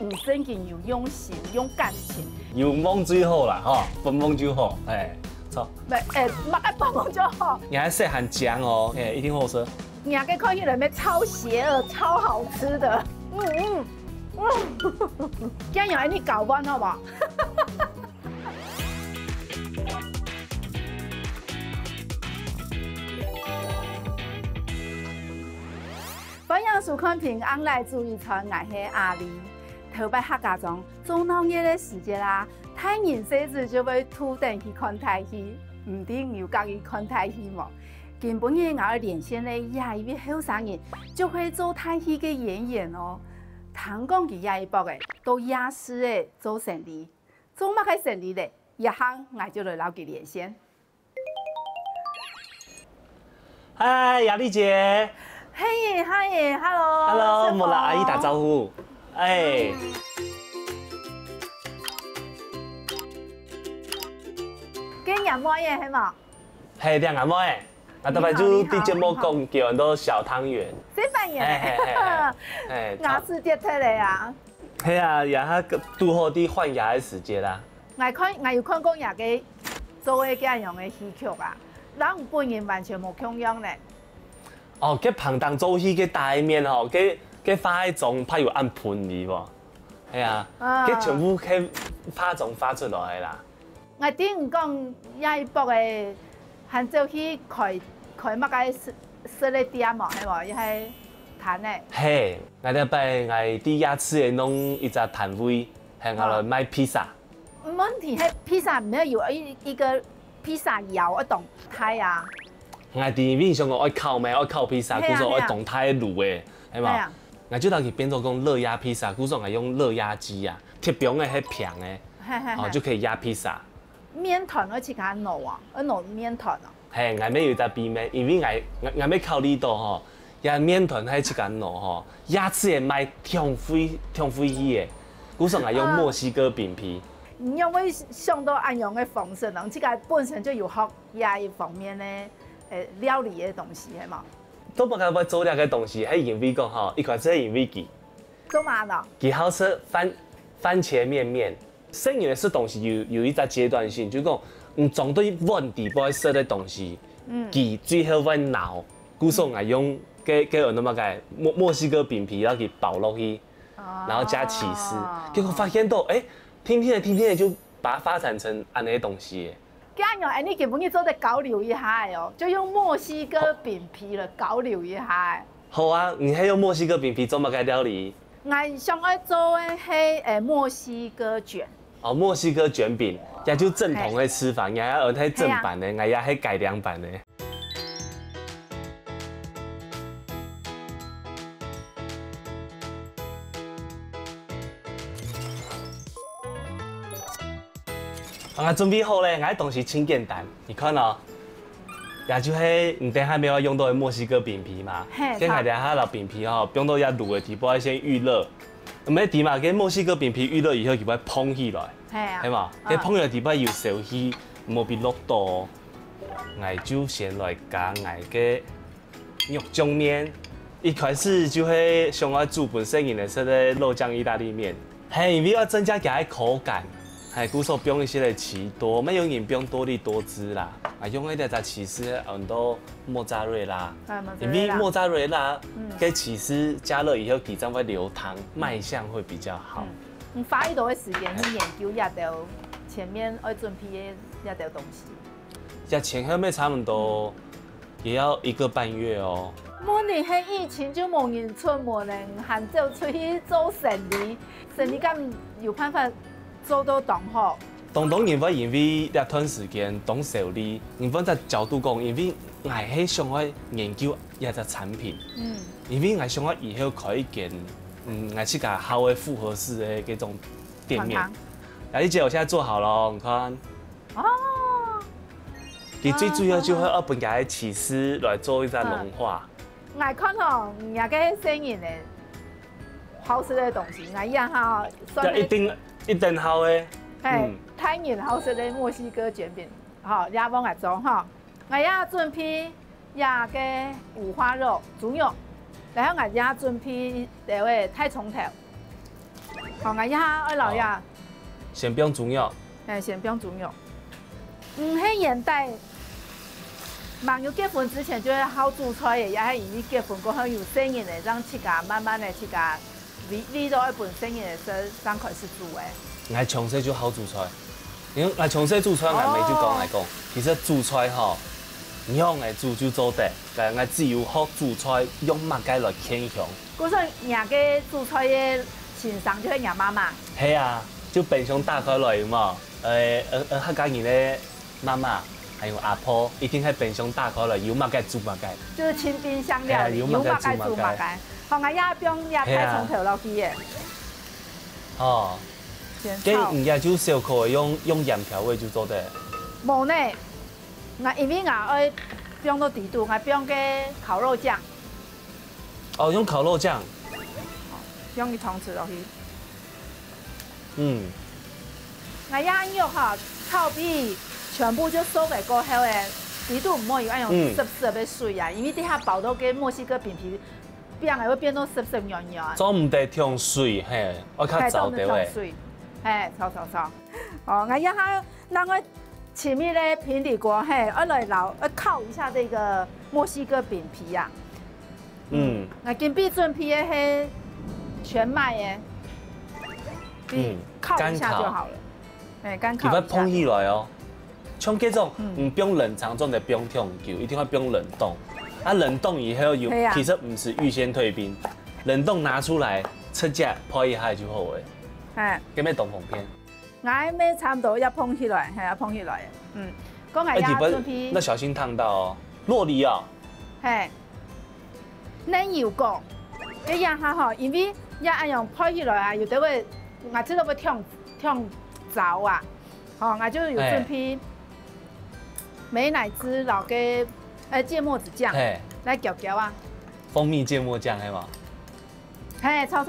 有生劲又用心用感情，有梦最好啦，吼，分梦就好，错。莫爱帮忙就好。你还细汉讲哦，一定好吃。你还看起来面超邪恶、超好吃的，这样有你搞完好不好？欢迎收看平安来注意传，我是阿丽。头摆客家中做闹热的时节啦，太阳细子就会土定去看太戏，唔定有家己看太戏么？根本嘅我连线咧，也一位后生人就可以做太戏嘅演员哦。听讲佢也一博嘅，到夜市诶做生意，做乜嘅生意咧？一行我就来捞佢连线。嗨，雅丽姐。嘿，嗨 ，hello。莫拉阿姨打招呼。哎。跟人摸嘢係嘛？係啲人摸嘅，那特別就啲節目講叫人都小湯圓。食飯嘢。牙齒跌出嚟啊！係啊，也係拄好啲換牙嘅時節啦。我有看過人嘅做嘅咁樣嘅戲劇啊，人本人完全冇共樣咧。哦，佢旁當做戲嘅大面吼，佢發喺種拍有按盤嚟喎。係啊，佢全部佢拍種發出來啦。我頂講也一博嘅，含做去開乜嘅實力店嘛，係冇？亦係攤嘅。係，我哋擺我啲牙齒嘅弄一隻攤位，係我來賣披薩。問題係披薩唔係有一個披薩窯一棟胎啊。我哋面上我愛烤咩？愛烤披薩，故說愛動態滷嘅，係嘛？我就當佢變做講熱壓披薩，故說我用熱壓機啊，鐵餅嘅係平嘅，哦就可以壓披薩。麵團我似下攞啊，我攞麵團啊。係，我咩要搭邊咩？因為我咩考慮到吼，也麵團係似下攞吼，牙齒嘅賣挺貴嘅，故說我用墨西哥餅皮。因為想到安樣嘅方式，人自己本身就有學呢一方面咧。料理嘅東西係嘛？都冇講要做呢個東西，係因為講吼，一開始係因為佢做乜呢？佢好食番茄麵，生完嘅食東西有一個階段性，就講總對穩定不愛食嘅東西，佢最後會鬧，故所我用嘅有那麼個墨西哥餅皮，然後佢包落去，然後加起司，結果發現到天天的就把它發展成安尼嘅東西。咁樣，你根本要做得交流一下哦，就用墨西哥餅皮嚟交流一下。好啊，你係用墨西哥餅皮做乜嘅料理？我想要做嘅係墨西哥卷。哦，墨西哥卷餅，也就正統嘅吃法，也係係正版嘅，我也係改良版嘅。我準備好咧，我啲東西清簡單，你看哦，也就係你等下沒有用到的墨西哥餅皮嘛，跟下等下攞餅皮吼，用到一滷嘅地步，先預熱，唔係點嘛？跟墨西哥餅皮預熱以後，佢會蓬起來，係嘛？佢蓬起來地步要燒起，冇俾落多，我就先來加我嘅肉醬麵，一開始就係想要煮本身嘅食嘅肉醬意大利麵，係因為要增加佢口感。係，故所不用一些的起多，沒有人不用多利多汁啦，用一點在起司很多莫扎瑞拉，因為莫扎瑞拉跟起司加熱以後，底上會流湯，賣相會比較好。你花一段時間去研究一道前面要準備的一道東西。呀，前後面差唔多也要1個半月哦。冇你係疫情就冇人出門咧，行就出去做生意咁有辦法。做到當好，當然會因為一段時間當受理，因為在角度講，因為我係想要研究一隻產品，因為我想要以後開一間，我去個好嘅複合式嘅嗰種店面。啊，你姐我現在做好了，你看。哦。佢最主要就係要本家嘅起司來做一隻融化。我看哦，人家嘅生意咧，好食嘅東西，我以後一定好誒，係太然好食嘅墨西哥卷餅，好，鸭帮来做哈。我要准备鸭个五花肉、猪肉，然后我要准备那位太葱头。好，我要二老鸭。先不用猪肉。先不用猪肉。迄年代，网友结婚之前就会好煮菜的，也系因为结婚过后有生意的，让自家慢慢的自家理到一本生意的时，刚开始煮的。我从细就好煮菜，因为我从细煮菜，我妹就讲来讲，其实煮菜吼，用的煮就做得，但我只有好煮菜，用物件来牵强。嗰阵人个煮菜的欣赏就系人妈妈。系啊，就冰箱打开来嘛，客家人咧妈妈还有阿婆，一定喺冰箱打开来，有物件煮物件。就是清冰箱料理，有物件煮物件。好，我也用也太葱头落去的。哦。咁唔係就小可用鹽調味就做得。冇呢，我因為我愛用到地度，我用個烤肉醬。哦，用烤肉醬。用啲葱豉落去。嗯。我一肉哈炒皮全部就收嚟過後誒，地度唔可以按用濕濕嘅水啊，因為底下包到個墨西哥餅皮，變係會變到濕濕軟軟。做唔得燙水，嘿，我較早啲喂。炒。哦，我一下讓我前面咧平底鍋，嘿，我來烤一下這個墨西哥餅皮呀。我今必準備嘅係全麥嘅，烤一下就好了。乾烤。佢烹起來哦，像這種唔不用冷藏，種的不用燙久，一定要不用冷凍。啊，冷凍以後有，其實唔是預先退冰，冷凍拿出來出價泡一下就好誒。叫咩凍鳳片？我咩差唔多要烹起來，係啊烹起來嘅。講係要準備。那小心燙到哦。酪梨啊。係。嫩油果，一樣下嗬，因為一按樣烹起來啊，有啲會我知道會燙糟啊。哦，我就有準備美乃滋落嘅芥末子醬，來攪攪啊。蜂蜜芥末醬係嘛？係，炒。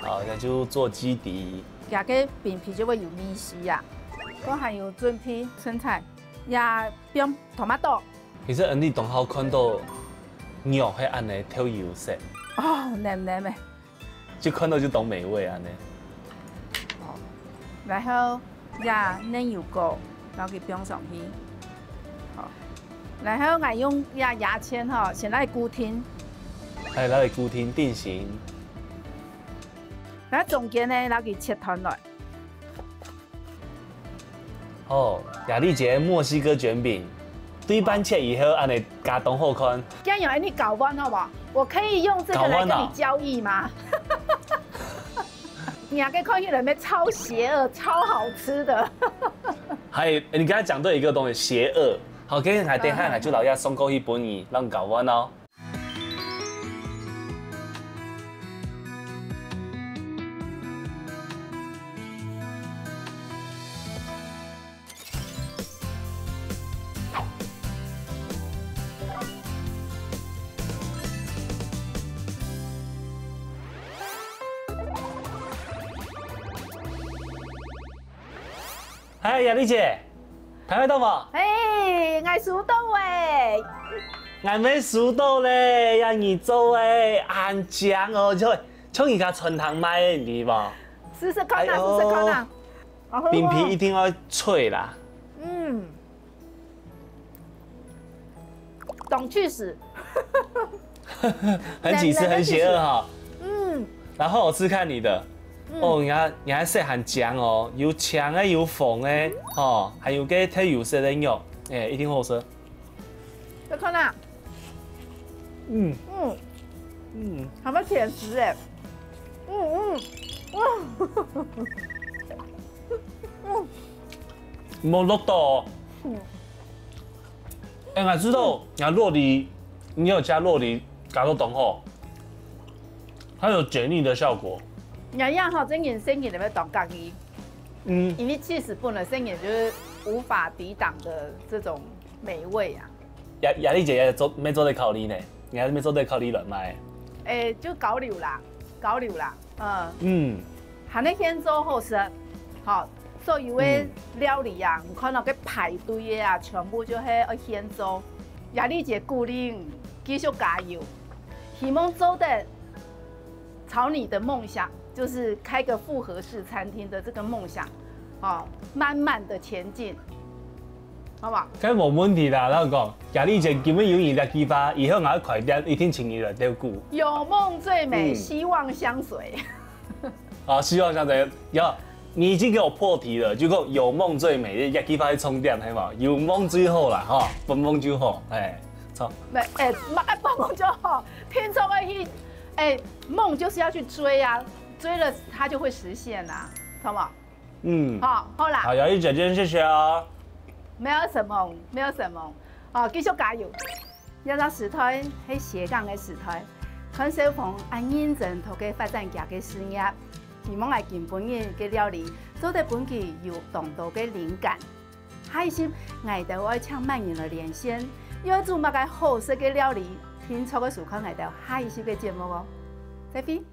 好，那就做基底。夾個餅皮就會有米絲呀。我還有準備生菜，也用토마토。其實你當好看到肉係安尼跳油色。哦，黏的。就看到就懂美味安尼。然後也嫩油果，然後佢放上去。好，然後我用牙籤哈，先來固定。係來固定定型。然後中間呢，攞佢切斷來。哦，雅麗姐墨西哥卷餅，對半切以後，安尼加凍好看。這樣你搞彎好不好？我可以用這個來跟你交易嗎？你還可以看起來沒超邪惡、超好吃的。係，你剛才講到一個東西，邪惡。好，今日係等下就老爺送過去本你，讓搞彎哦。哎，雅麗姐，睇得到冇？哎，我數到誒，我未數到咧，要你做誒，安醬哦，就像而家春堂賣嘅，你知冇？試試看啦，試試看啦。餅皮一定要脆啦。懂去死。很起司，很邪惡哈。然後我試看你的。哦，你還細含醬哦，有腸誒，有鳳誒，哦，還有個睇油色的肉，一定好食。再看啦。還冇甜食誒。冇落到。我知道，酪梨，你有加酪梨，加到凍後，它有解膩的效果。人樣哈，真人生意裡面當家己，因為起司本來生意就是無法抵擋的這種美味啊。雅麗姐也做沒做得烤梨呢？你還沒做得烤梨卵賣？就搞料啦，還那天做後食，好，所有的料理啊，你看到个排队的啊，全部就係要先做。也你一個鼓勵，繼續加油，希望做的朝你的夢想，就是開個複合式餐廳的這個夢想，哦，慢慢的前進，好不好？梗冇問題啦，咱講，也你一個基本有營業計劃，以後我快點一定請你來照顧。有夢最美，希望相隨。好，希望相隨。有，你已經給我破題了，就講有夢最美，業計劃去充電，係嘛？有夢最好啦，哈，分夢就好，哎，錯。沒，哎，乜分夢就好，聽錯個意，哎，夢就是要去追啊，追了它就會實現啊，好冇？嗯。好啦。好，姚麗姐姐，謝謝啊。沒有什麼，沒有什麼，哦，繼續加油！一個時代係斜槓嘅時代，看小鵬按認真同佢發展家嘅事業，希望係見本人嘅料理，做得本期有獨到嘅靈感。下一集我哋會請萬人來連線，要做乜嘅好食嘅料理，聽錯嘅時候我哋下一集嘅節目哦，再見。